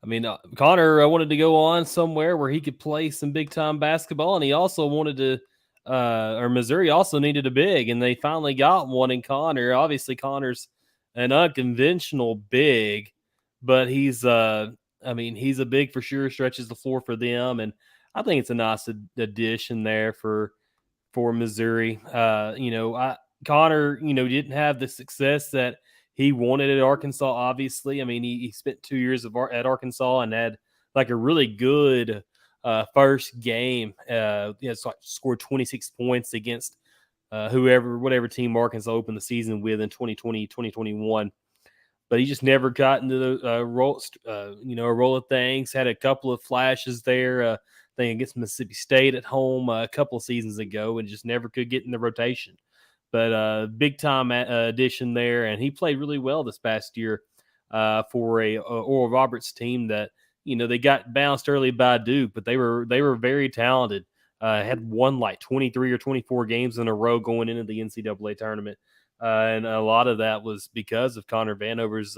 wanted to go on somewhere where he could play some big-time basketball, and he also wanted to or Missouri also needed a big, and they finally got one in Connor. Obviously, Connor's an unconventional big, but he's a big for sure, stretches the floor for them, and I think it's a nice addition there for Missouri. Connor, didn't have the success that he wanted at Arkansas, obviously. I mean, he spent 2 years at Arkansas and had like a really good first game. Scored 26 points against whatever team Arkansas opened the season with in 2020, 2021. But he just never got into the roll of things. Had a couple of flashes there, I think against Mississippi State at home a couple of seasons ago, and just never could get in the rotation. But big time addition there, and he played really well this past year for a Oral Roberts team that they got bounced early by Duke, but they were very talented. Had won like 23 or 24 games in a row going into the NCAA tournament, and a lot of that was because of Connor Vanover's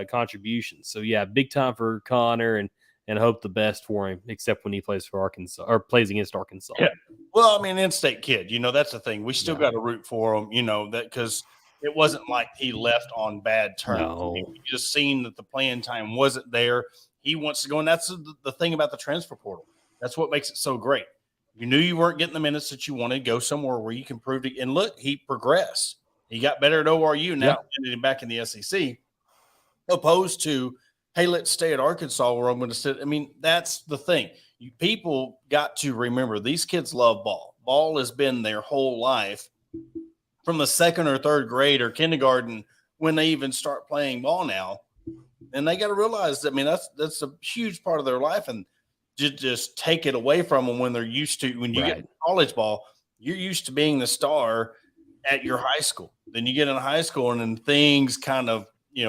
contributions. So yeah, big time for Connor, and hope the best for him, except when he plays for Arkansas or plays against Arkansas. Yeah. Well, I mean, in-state kid, that's the thing. We still got to root for him, that because it wasn't like he left on bad terms. No. We just seen that the playing time wasn't there. He wants to go, and that's the thing about the transfer portal. That's what makes it so great. You knew you weren't getting the minutes that you wanted. Go somewhere where you can prove it. And look, he progressed. He got better at ORU. Now ended him back in the SEC, opposed to, hey, let's stay at Arkansas where I'm going to sit. I mean, that's the thing. People got to remember these kids love ball. Ball has been their whole life from the second or third grade or kindergarten when they even start playing ball now. And they got to realize that, that's a huge part of their life. And just take it away from them when they're used to, when you get college ball, you're used to being the star at your high school. Then you get in high school and then things kind of,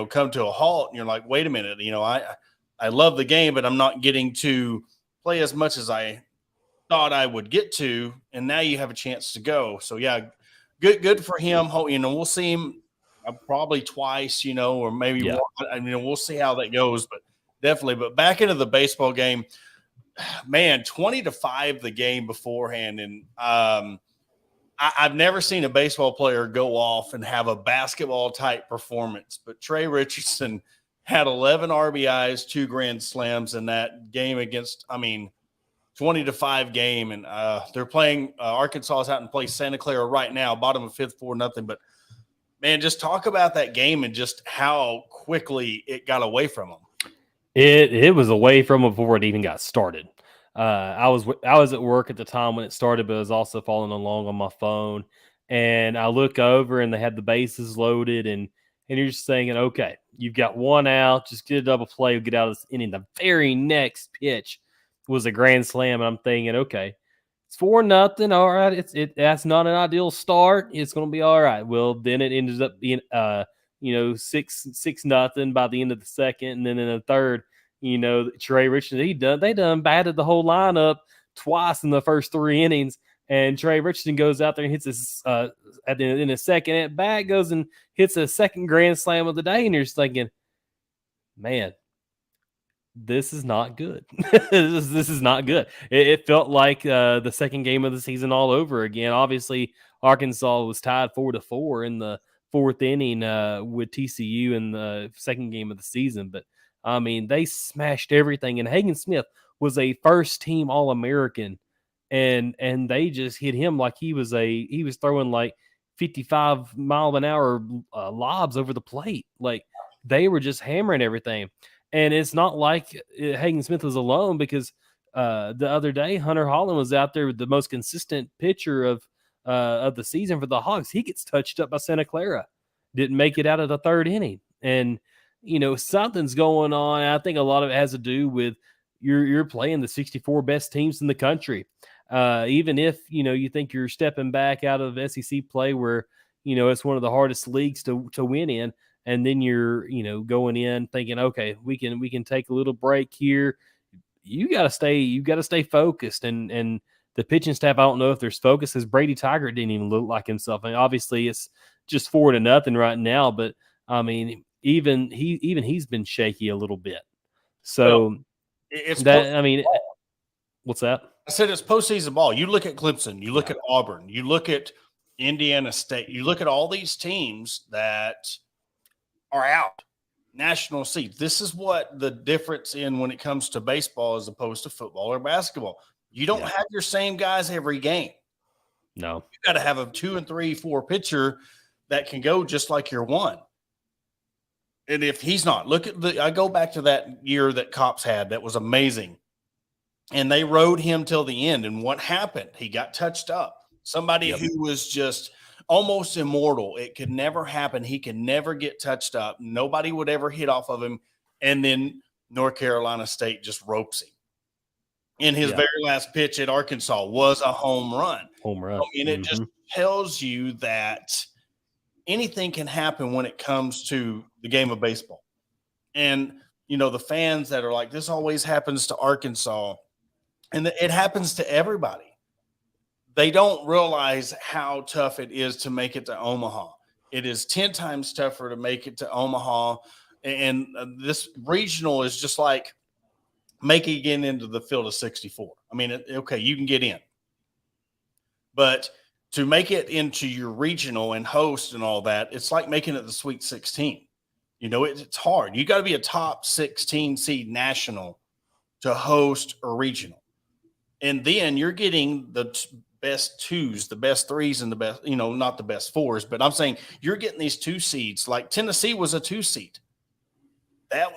come to a halt and you're like, wait a minute, I love the game, but I'm not getting to play as much as I thought I would get to. And now you have a chance to go. So yeah, good for him. We'll see him probably twice, or maybe more. We'll see how that goes, but definitely. But back into the baseball game, man, 20-5 the game beforehand. And I've never seen a baseball player go off and have a basketball type performance, but Trey Richardson had 11 RBIs, 2 grand slams in that game against, 20-5 game. And they're playing Arkansas is out and play Santa Clara right now, bottom of 5th, 4-0. But man, just talk about that game and just how quickly it got away from them. It was away from them before it even got started. I was at work at the time when it started, but I was also following along on my phone. And I look over and they had the bases loaded, and you're just thinking, okay, you've got 1 out, just get a double play, get out of this inning. The very next pitch was a grand slam, and I'm thinking, okay, it's 4-0. All right, that's not an ideal start. It's going to be all right. Well, then it ended up being 6-0 by the end of the second, and then in the third, Trey Richardson, they done batted the whole lineup twice in the first 3 innings, and Trey Richardson goes out there and hits his in the second at bat, goes and hits a second grand slam of the day, and you're just thinking, man, this is not good. this is not good. It felt like the second game of the season all over again. Obviously, Arkansas was tied 4-4 in the 4th inning with TCU in the second game of the season, but they smashed everything. And Hagen Smith was a first-team All-American, and they just hit him like he was throwing like 55-mile-an-hour lobs over the plate. Like they were just hammering everything. And it's not like Hagen Smith was alone, because the other day Hunter Holland was out there with the most consistent pitcher of the season for the Hogs. He gets touched up by Santa Clara, didn't make it out of the 3rd inning, and something's going on. I think a lot of it has to do with you're playing the 64 best teams in the country. Even if, you think you're stepping back out of SEC play where, it's one of the hardest leagues to win in. And then you're, going in thinking, okay, we can take a little break here. You got to stay focused. And the pitching staff, I don't know if there's focus, because Brady Tiger didn't even look like himself. Obviously it's just 4-0 right now, but even he's been shaky a little bit. So it's that, what's that? I said it's postseason ball. You look at Clemson, you look at Auburn, you look at Indiana State, you look at all these teams that are out, national seeds. This is what the difference in when it comes to baseball as opposed to football or basketball. You don't have your same guys every game. No. You got to have a 2 and 3, 4 pitcher that can go just like your one. And if he's not, I go back to that year that Cops had that was amazing. And they rode him till the end. And what happened? He got touched up. Somebody who was just almost immortal. It could never happen. He could never get touched up. Nobody would ever hit off of him. And then North Carolina State just ropes him. And his very last pitch at Arkansas was a home run. It just tells you that anything can happen when it comes to the game of baseball. And, the fans that are like, this always happens to Arkansas. And it happens to everybody. They don't realize how tough it is to make it to Omaha. It is 10 times tougher to make it to Omaha. And this regional is just like making it into the field of 64. Okay, you can get in. But to make it into your regional and host and all that, it's like making it the Sweet 16. It's hard. You got to be a top 16 seed national to host a regional. And then you're getting the best 2s, the best 3s, and the best, not the best 4s, but I'm saying you're getting these 2 seeds. Like Tennessee was a 2 seed.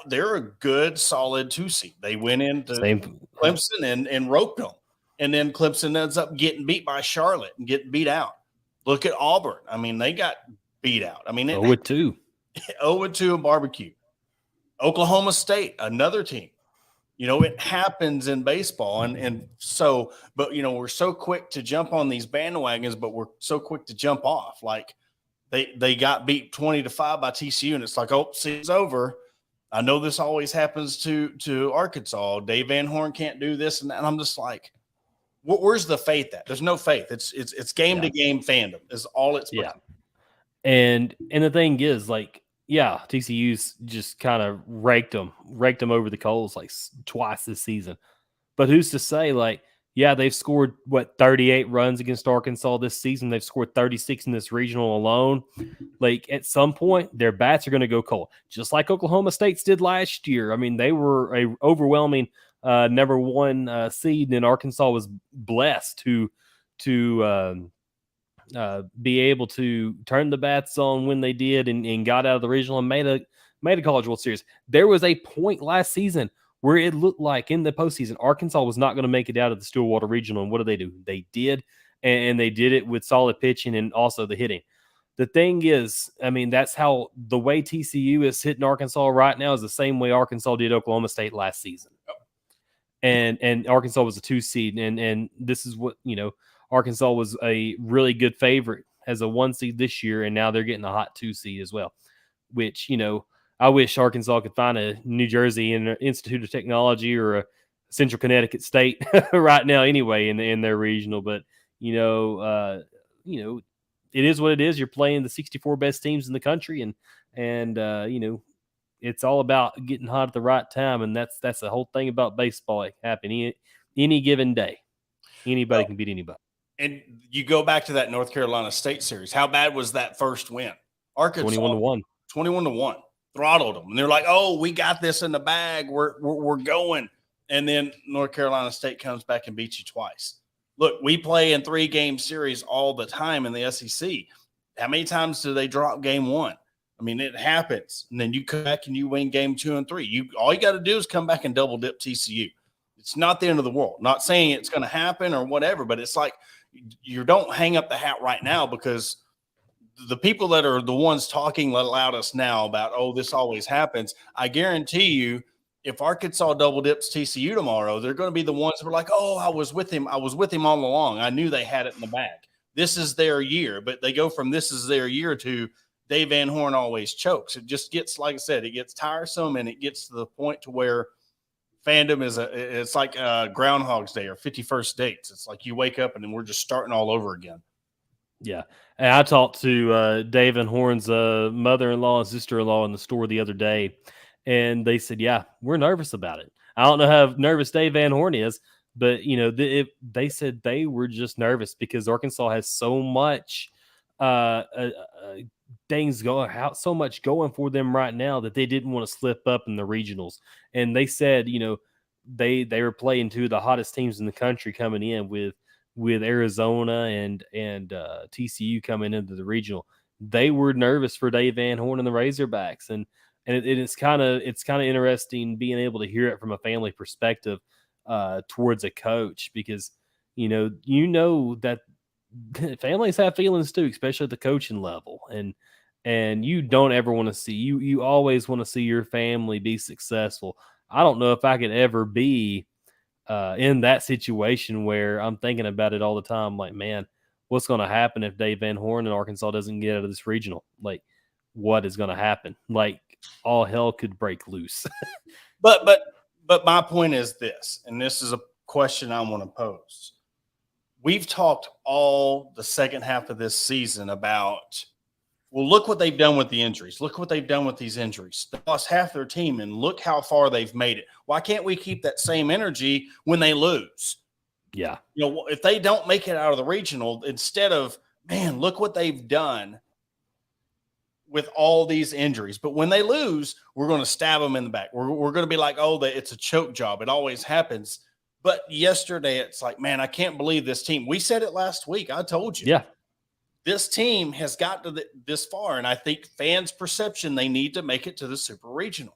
They're a good, solid 2 seed. They went into Clemson and roped them. And then Clemson ends up getting beat by Charlotte and getting beat out. Look at Auburn. They got beat out. 0-2. 0-2 in barbecue. Oklahoma State, another team. It happens in baseball. And so, but, we're so quick to jump on these bandwagons, but we're so quick to jump off. Like they got beat 20-5 by TCU, and it's like, oh, season's over. I know this always happens to Arkansas. Dave Van Horn can't do this. And I'm just like, where's the faith at? There's no faith. It's game to game fandom is all it's become. And the thing is, like, TCU's just kind of raked them over the coals like twice this season. But who's to say, like, they've scored 38 runs against Arkansas this season. They've scored 36 in this regional alone. Like, at some point, their bats are going to go cold, just like Oklahoma State's did last year. I mean, they were a overwhelming number one seed, and Arkansas was blessed to be able to turn the bats on when they did and got out of the regional and made a College World Series. There was a point last season where it looked like in the postseason, Arkansas was not going to make it out of the Stillwater Regional. And what do? They did, and they did it with solid pitching and also the hitting. The thing is, I mean, that's how the way TCU is hitting Arkansas right now is the same way Arkansas did Oklahoma State last season. And Arkansas was a 2 seed, and this is what, Arkansas was a really good favorite as a 1 seed this year, and now they're getting a hot 2 seed as well, which, I wish Arkansas could find a New Jersey Institute of Technology or a Central Connecticut State right now anyway in their regional. But, it is what it is. You're playing the 64 best teams in the country, and it's all about getting hot at the right time, and that's the whole thing about baseball. It can happen any given day. Anybody can beat anybody. And you go back to that North Carolina State series. How bad was that first win? Arkansas 21-1. 21-1. Throttled them. And they're like, oh, we got this in the bag. We're going. And then North Carolina State comes back and beats you twice. Look, we play in 3-game series all the time in the SEC. How many times do they drop game 1? I mean, it happens. And then you come back and you win game 2 and 3. All you got to do is come back and double dip TCU. It's not the end of the world. Not saying it's going to happen or whatever, but it's like you don't hang up the hat right now, because the people that are the ones talking loudest now about, oh, this always happens, I guarantee you, if Arkansas double dips TCU tomorrow, they're going to be the ones that are like, oh, I was with him all along. I knew they had it in the bag. This is their year. But they go from this is their year to Dave Van Horn always chokes. It just gets, like I said, it gets tiresome, and it gets to the point to where fandom it's like Groundhog's Day or 51st Dates. It's like you wake up and then we're just starting all over again. Yeah. And I talked to Dave Van Horn's mother-in-law and sister-in-law in the store the other day, and they said, we're nervous about it. I don't know how nervous Dave Van Horn is, but, they said they were just nervous because Arkansas has so much so much going for them right now that they didn't want to slip up in the regionals. And they said, they were playing 2 of the hottest teams in the country coming in with Arizona and TCU coming into the regional. They were nervous for Dave Van Horn and the Razorbacks, and it's kind of interesting being able to hear it from a family perspective towards a coach, because that families have feelings too, especially at the coaching level, and you don't ever want to see you always want to see your family be successful. I don't know if I could ever be in that situation where I'm thinking about it all the time. Like, man, what's going to happen if Dave Van Horn and Arkansas doesn't get out of this regional? Like, what is going to happen? Like, all hell could break loose. But my point is this, and this is a question I want to pose. We've talked all the second half of this season about, well, look what they've done with the injuries. Look what they've done with these injuries. They lost half their team, and look how far they've made it. Why can't we keep that same energy when they lose? Yeah. If they don't make it out of the regional, instead of, man, look what they've done with all these injuries. But when they lose, we're going to stab them in the back. We're going to be like, oh, it's a choke job. It always happens. But yesterday, it's like, man, I can't believe this team. We said it last week. I told you. Yeah. This team has got to this far, and I think fans' perception, they need to make it to the super regional.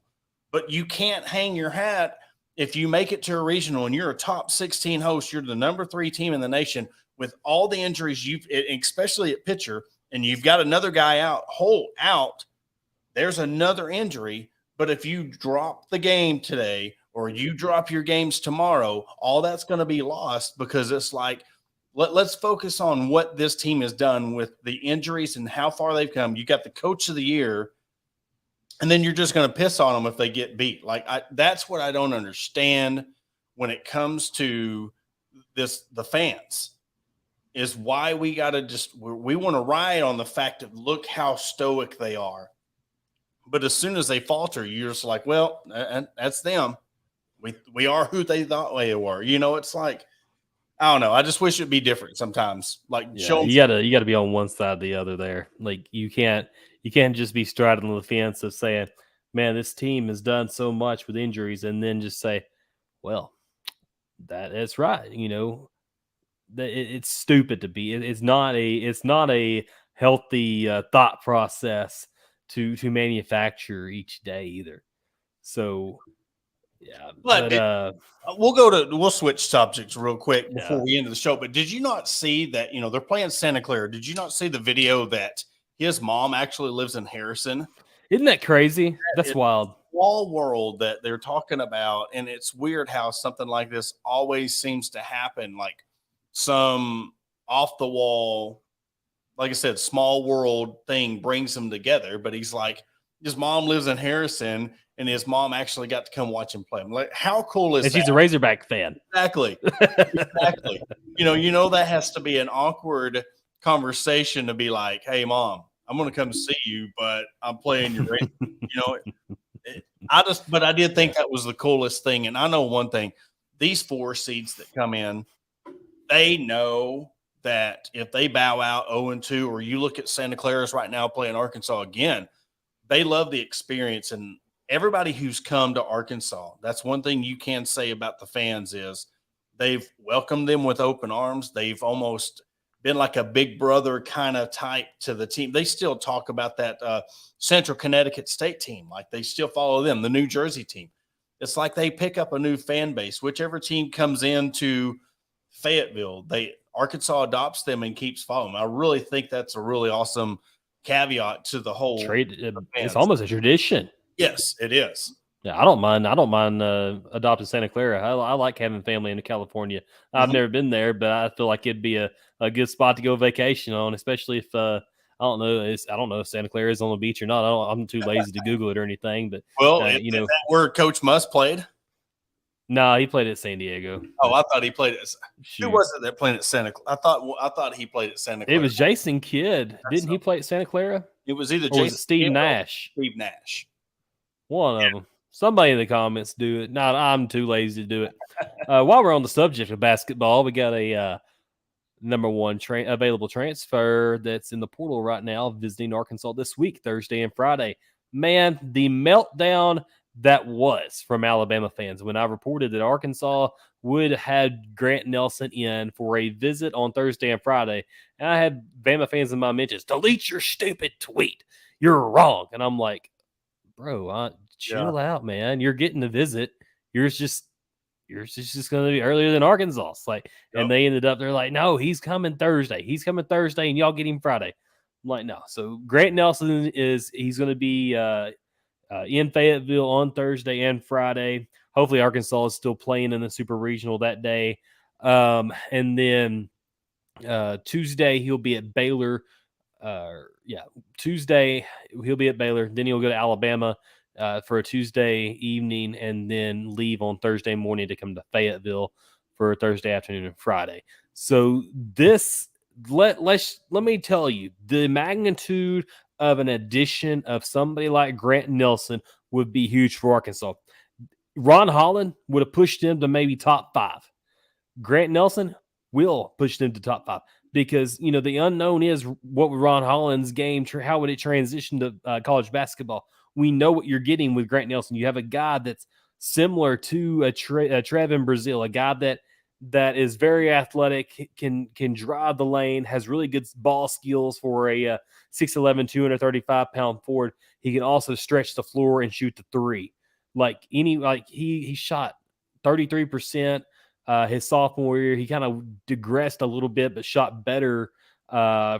But you can't hang your hat if you make it to a regional and you're a top 16 host, you're the number 3 team in the nation with all the injuries especially at pitcher, and you've got another guy out, there's another injury. But if you drop the game today or you drop your games tomorrow, all that's going to be lost because it's like, let's focus on what this team has done with the injuries and how far they've come. You got the coach of the year, and then you're just going to piss on them if they get beat. Like that's what I don't understand when it comes to the fans, is why we got to we want to ride on the fact of look how stoic they are. But as soon as they falter, you're just like, well, that's them. We are who they thought they were. It's like, I don't know. I just wish it'd be different sometimes. Like, yeah, you gotta be on one side or the other there. Like you can't just be straddling the fence of saying, man, this team has done so much with injuries, and then just say, well, that's right. It's stupid to be. It's not a healthy thought process to manufacture each day either. So yeah, but we'll switch subjects real quick before we end the show. But did you not see that, they're playing Santa Clara? Did you not see the video that his mom actually lives in Harrison? Isn't that crazy? That's wild. Small world that they're talking about. And it's weird how something like this always seems to happen. Like some off the wall, like I said, small world thing brings them together. But he's like, his mom lives in Harrison, and his mom actually got to come watch him play. I'm like, how cool is that? And she's a Razorback fan. Exactly. Exactly. That has to be an awkward conversation to be like, hey, Mom, I'm going to come see you, but I'm playing your radio. But I did think that was the coolest thing. And I know one thing, these 4 seeds that come in, they know that if they bow out 0-2, or you look at Santa Clara's right now playing Arkansas again, they love the experience. And everybody who's come to Arkansas, that's one thing you can say about the fans is they've welcomed them with open arms. They've almost been like a big brother kind of type to the team. They still talk about that Central Connecticut State team. Like they still follow them, the New Jersey team. It's like they pick up a new fan base. Whichever team comes into Fayetteville, Arkansas adopts them and keeps following them. I really think that's a really awesome caveat to the whole trade. It's almost a tradition. Yes, it is. Yeah, I don't mind adopting Santa Clara. I like having family in California. I've never been there, but I feel like it'd be a good spot to go vacation on, especially if I don't know if Santa Clara is on the beach or not. I'm too lazy to Google it or anything. But is that where Coach Muss played? No, he played at San Diego. Oh, I thought he played at. Who was it that played at Santa Clara? I thought he played at Santa Clara. It was Jason Kidd. Didn't he play at Santa Clara? It was either Jason Steve Nash. Steve Nash. One of them. Somebody in the comments do it. No, I'm too lazy to do it. While we're on the subject of basketball, we got a number 1 available transfer that's in the portal right now, visiting Arkansas this week, Thursday and Friday. Man, the meltdown that was from Alabama fans when I reported that Arkansas would have Grant Nelson in for a visit on Thursday and Friday. And I had Bama fans in my mentions, delete your stupid tweet. You're wrong. And I'm like, bro, chill out, man. You're getting the visit. Yours just going to be earlier than Arkansas. And they ended up, they're like, no, he's coming Thursday. He's coming Thursday, and y'all get him Friday. I'm like, no. So Grant Nelson he's going to be in Fayetteville on Thursday and Friday. Hopefully Arkansas is still playing in the Super Regional that day. And then Tuesday he'll be at Baylor. Tuesday he'll be at Baylor. Then he'll go to Alabama for a Tuesday evening, and then leave on Thursday morning to come to Fayetteville for Thursday afternoon and Friday. So this let me tell you, the magnitude of an addition of somebody like Grant Nelson would be huge for Arkansas. Ron Holland would have pushed them to maybe top 5. Grant Nelson will push them to top 5 because, the unknown is what would Ron Holland's game, how would it transition to college basketball? We know what you're getting with Grant Nelson. You have a guy that's similar to a Trev in Brazil, a guy that is very athletic, can drive the lane, has really good ball skills for a 6'11", 235-pound forward. He can also stretch the floor and shoot the 3. He shot 33% his sophomore year. He kind of digressed a little bit, but shot better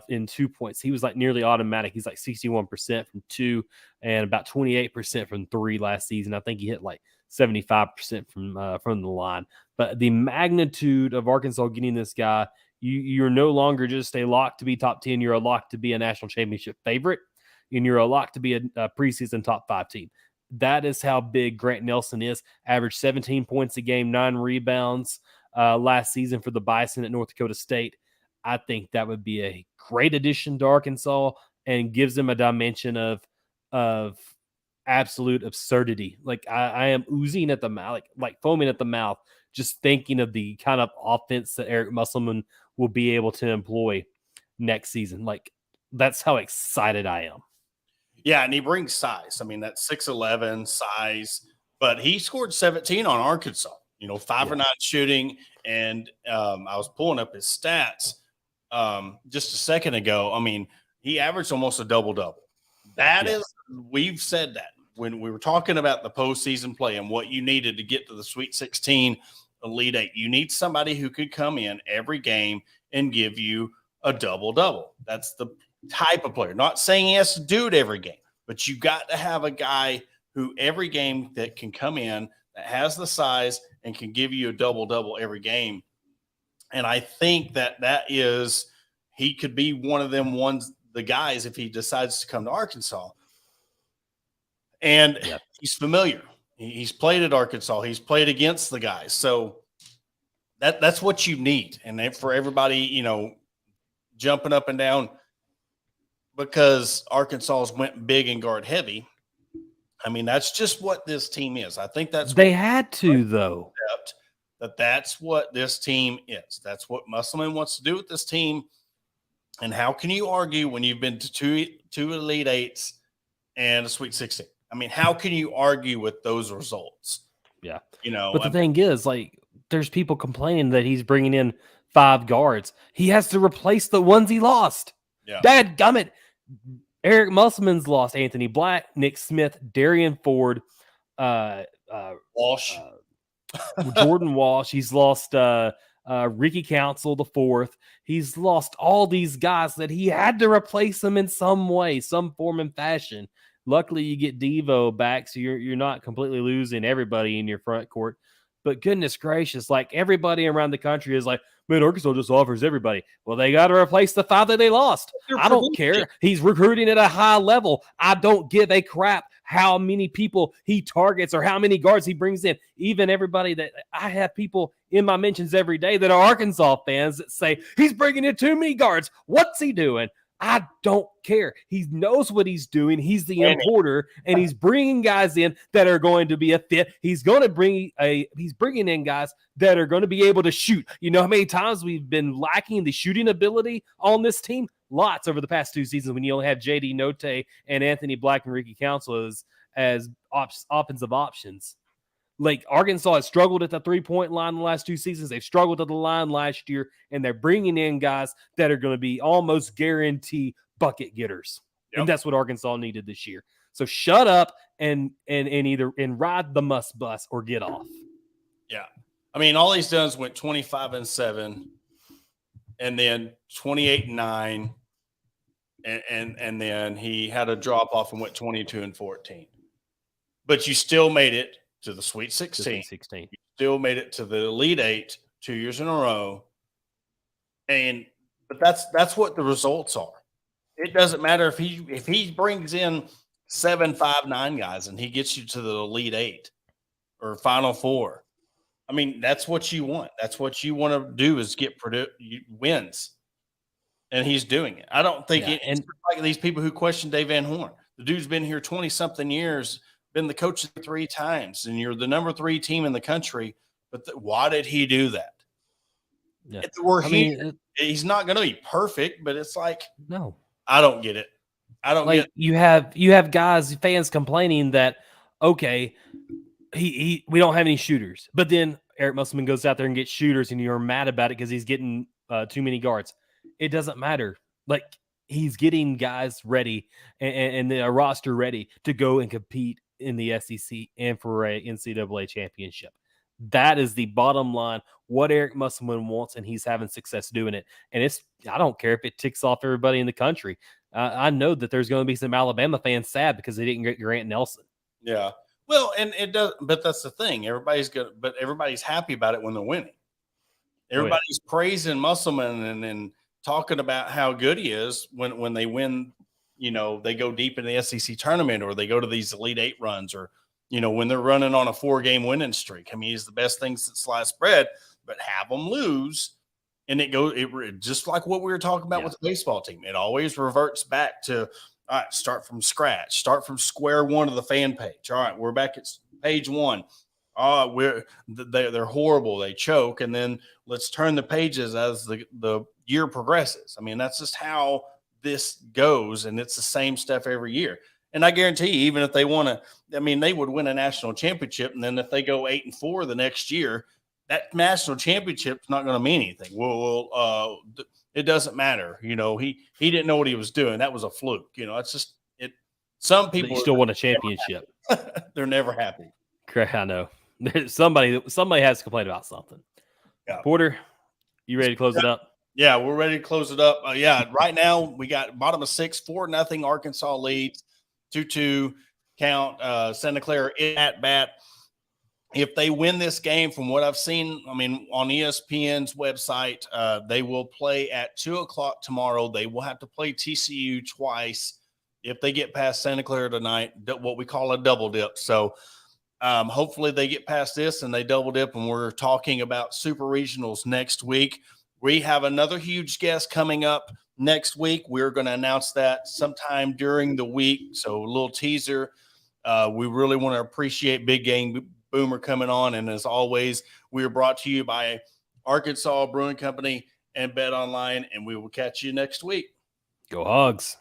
in 2 points. He was nearly automatic. He's 61% from 2 and about 28% from 3 last season. I think he hit 75% from the line. But the magnitude of Arkansas getting this guy, you're no longer just a lock to be top 10. You're a lock to be a national championship favorite, and you're a lock to be a preseason top 5 team. That is how big Grant Nelson is. Averaged 17 points a game, 9 rebounds last season for the Bison at North Dakota State. I think that would be a great addition to Arkansas and gives them a dimension of absolute absurdity. Like I am oozing at the mouth, like foaming at the mouth, just thinking of the kind of offense that Eric Musselman will be able to employ next season. Like that's how excited I am. Yeah, and he brings size. I mean, that's 6'11" size, but he scored 17 on Arkansas. 5 or 9 shooting, and I was pulling up his stats just a second ago. I mean, he averaged almost a double-double. That is, we've said that when we were talking about the postseason play and what you needed to get to the Sweet 16, Elite 8. You need somebody who could come in every game and give you a double-double. That's the type of player. Not saying he has to do it every game, but you got to have a guy who every game that can come in, that has the size and can give you a double-double every game. And I think that he could be one of them the guys if he decides to come to Arkansas. And he's familiar. He's played at Arkansas. He's played against the guys. So that's what you need. And for everybody, jumping up and down because Arkansas went big and guard heavy. I mean, that's just what this team is. I think they had to, though. That's what this team is. That's what Musselman wants to do with this team. And how can you argue when you've been to two Elite Eights and a Sweet 16? I mean, how can you argue with those results? Yeah. But the thing is, like, there's people complaining that he's bringing in 5 guards. He has to replace the ones he lost. Yeah. Dadgummit. Eric Musselman's lost Anthony Black, Nick Smith, Darian Ford, Walsh. Jordan Walsh. He's lost Ricky Council the 4th. He's lost all these guys that he had to replace them in some way, some form and fashion. Luckily, you get Devo back, so you're not completely losing everybody in your front court. But goodness gracious, like everybody around the country is like, man, Arkansas just offers everybody. Well, they got to replace the 5 that they lost. I don't care. He's recruiting at a high level. I don't give a crap how many people he targets or how many guards he brings in. Even everybody that I have people in my mentions every day that are Arkansas fans that say he's bringing in too many guards. What's he doing? I don't care. He knows what he's doing. He's the importer, and he's bringing guys in that are going to be a fit. He's bringing in guys that are going to be able to shoot. You know how many times we've been lacking the shooting ability on this team? Lots over the past 2 seasons when you only have J.D. Note and Anthony Black and Ricky Council as offensive options. Like Arkansas has struggled at the 3-point line the last 2 seasons. They've struggled at the line last year, and they're bringing in guys that are going to be almost guarantee bucket getters. Yep. And that's what Arkansas needed this year. So shut up and either ride the must bus or get off. Yeah. I mean, all he's done is went 25-7 and then 28-9. And then he had a drop off and went 22-14. But you still made it to the Sweet 16. You still made it to the Elite 8 2 years in a row. But that's what the results are. It doesn't matter if he brings in 7, 5, 9 guys and he gets you to the Elite 8 or Final 4. I mean, that's what you want. That's what you want to do is get wins. And he's doing it. I don't think it's like these people who question Dave Van Horn. The dude's been here 20-something years, been the coach 3 times, and you're the number 3 team in the country. But why did he do that? Yeah. He's not going to be perfect, but it's like, no, I don't get it. I don't get it. You have guys, fans complaining that, okay, we don't have any shooters. But then Eric Musselman goes out there and gets shooters, and you're mad about it because he's getting too many guards. It doesn't matter. Like, he's getting guys ready and a roster ready to go and compete in the SEC and for a NCAA championship. That is the bottom line, what Eric Musselman wants, and he's having success doing it. And I don't care if it ticks off everybody in the country. I know that there's going to be some Alabama fans sad because they didn't get Grant Nelson. Yeah. Well, and it does, but that's the thing. Everybody's happy about it when they're winning. Everybody's praising Musselman and talking about how good he is when they win. You know, they go deep in the SEC tournament, or they go to these Elite Eight runs, or when they're running on a 4-game winning streak. I mean, he's the best thing since sliced bread. But have them lose, and it just like what we were talking about with the baseball team. It always reverts back to, all right, start from scratch, start from square one of the fan page. All right, we're back at page 1. They're horrible. They choke, and then let's turn the pages as the year progresses. I mean, that's just how this goes, and it's the same stuff every year. And I guarantee you, even if they want to, I mean, they would win a national championship, and then if they go 8-4 the next year, that national championship's not going to mean anything. Well, it doesn't matter. He didn't know what he was doing. That was a fluke. It's just it. Some people still won a championship. They're never happy. I know. Somebody has to complain about something. Yeah. Porter, you ready to close it up? Yeah, we're ready to close it up. Right now we got bottom of 6, 4-0 Arkansas leads, 2-2 count. Santa Clara at bat. If they win this game, from what I've seen, I mean, on ESPN's website, they will play at 2:00 tomorrow. They will have to play TCU twice if they get past Santa Clara tonight, what we call a double dip. So hopefully they get past this and they double dip, and we're talking about super regionals next week. We have another huge guest coming up next week. We're going to announce that sometime during the week. So a little teaser. We really want to appreciate Big Game Boomer coming on. And as always, we are brought to you by Arkansas Brewing Company and Bet Online, and we will catch you next week. Go Hogs.